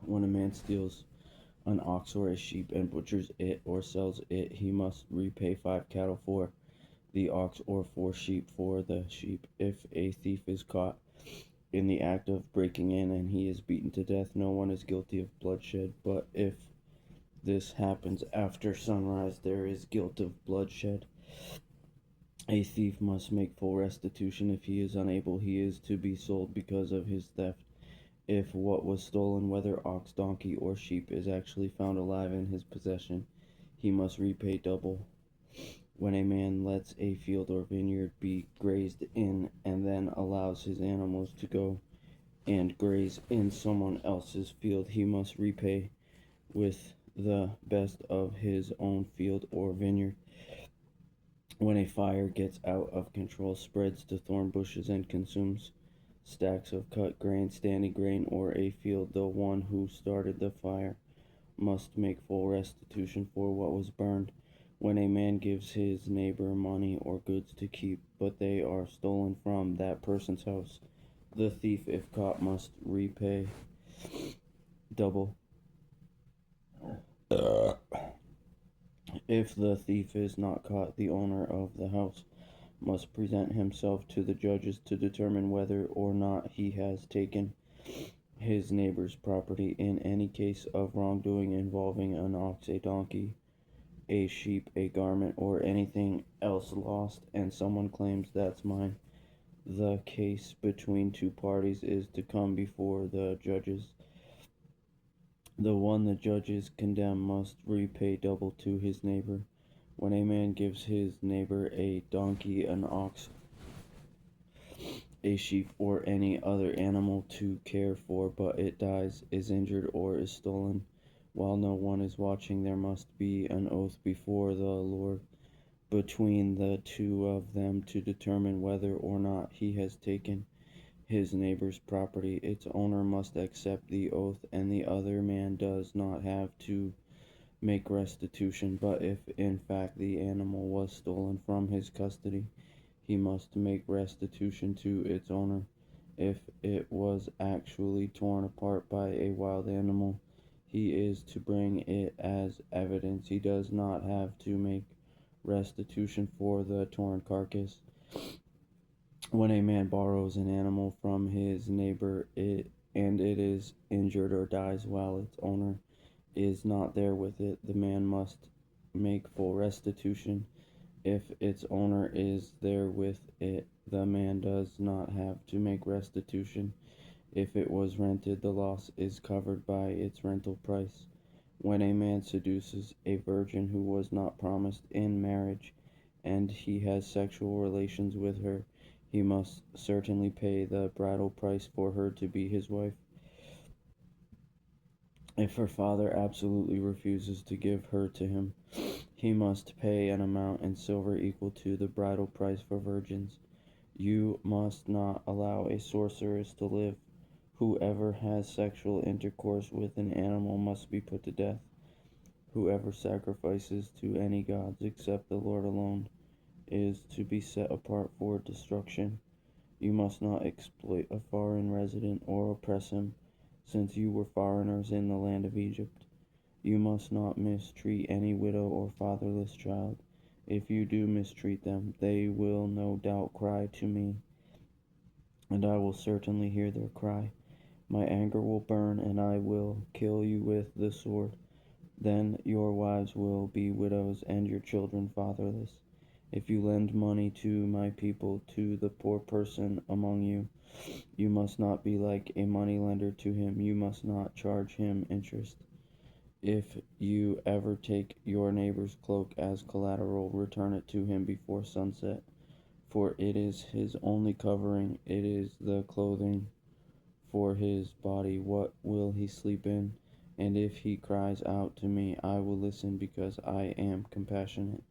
When a man steals an ox or a sheep and butchers it or sells it, he must repay 5 cattle for the ox or 4 sheep for the sheep. If a thief is caught in the act of breaking in and he is beaten to death, no one is guilty of bloodshed. But if this happens after sunrise, there is guilt of bloodshed. A thief must make full restitution. If he is unable, he is to be sold because of his theft. If what was stolen, whether ox, donkey, or sheep, is actually found alive in his possession, he must repay double. When a man lets a field or vineyard be grazed in and then allows his animals to go and graze in someone else's field, he must repay with the best of his own field or vineyard. When a fire gets out of control, spreads to thorn bushes, and consumes stacks of cut grain, standing grain, or a field, the one who started the fire must make full restitution for what was burned. When a man gives his neighbor money or goods to keep, but they are stolen from that person's house, the thief, if caught, must repay double. If the thief is not caught, the owner of the house must present himself to the judges to determine whether or not he has taken his neighbor's property. In any case of wrongdoing involving an ox, a donkey, a sheep, a garment, or anything else lost, and someone claims that's mine, the case between two parties is to come before the judges. The one the judges condemn must repay double to his neighbor. When a man gives his neighbor a donkey, an ox, a sheep, or any other animal to care for, but it dies, is injured, or is stolen while no one is watching, there must be an oath before the Lord between the two of them to determine whether or not he has taken his neighbor's property. Its owner must accept the oath, and the other man does not have to make restitution. But if in fact the animal was stolen from his custody, he must make restitution to its owner. If it was actually torn apart by a wild animal, he is to bring it as evidence. He does not have to make restitution for the torn carcass. When a man borrows an animal from his neighbor and it is injured or dies while its owner is not there with it, the man must make full restitution. If its owner is there with it, the man does not have to make restitution. If it was rented, the loss is covered by its rental price. When a man seduces a virgin who was not promised in marriage and he has sexual relations with her, he must certainly pay the bridal price for her to be his wife. If her father absolutely refuses to give her to him, he must pay an amount in silver equal to the bridal price for virgins. You must not allow a sorceress to live. Whoever has sexual intercourse with an animal must be put to death. Whoever sacrifices to any gods except the Lord alone is to be set apart for destruction. You must not exploit a foreign resident or oppress him, since you were foreigners in the land of Egypt. You must not mistreat any widow or fatherless child. If you do mistreat them, they will no doubt cry to me, and I will certainly hear their cry. My anger will burn, and I will kill you with the sword. Then your wives will be widows, and your children fatherless. If you lend money to my people, to the poor person among you, you must not be like a money lender to him. You must not charge him interest. If you ever take your neighbor's cloak as collateral, return it to him before sunset, for it is his only covering, it is the clothing for his body. What will he sleep in? And if he cries out to me, I will listen, because I am compassionate.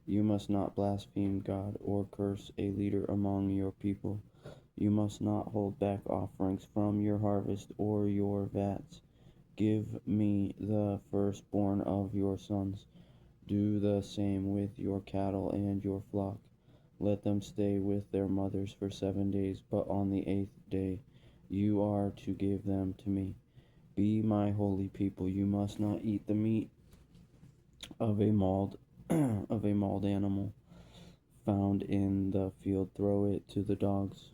You must not blaspheme God or curse a leader among your people. You must not hold back offerings from your harvest or your vats. Give me the firstborn of your sons. Do the same with your cattle and your flock. Let them stay with their mothers for 7 days, but on the 8th day you are to give them to me. Be my holy people. You must not eat the meat of a mauled of a mauled animal found in the field. Throw it to the dogs.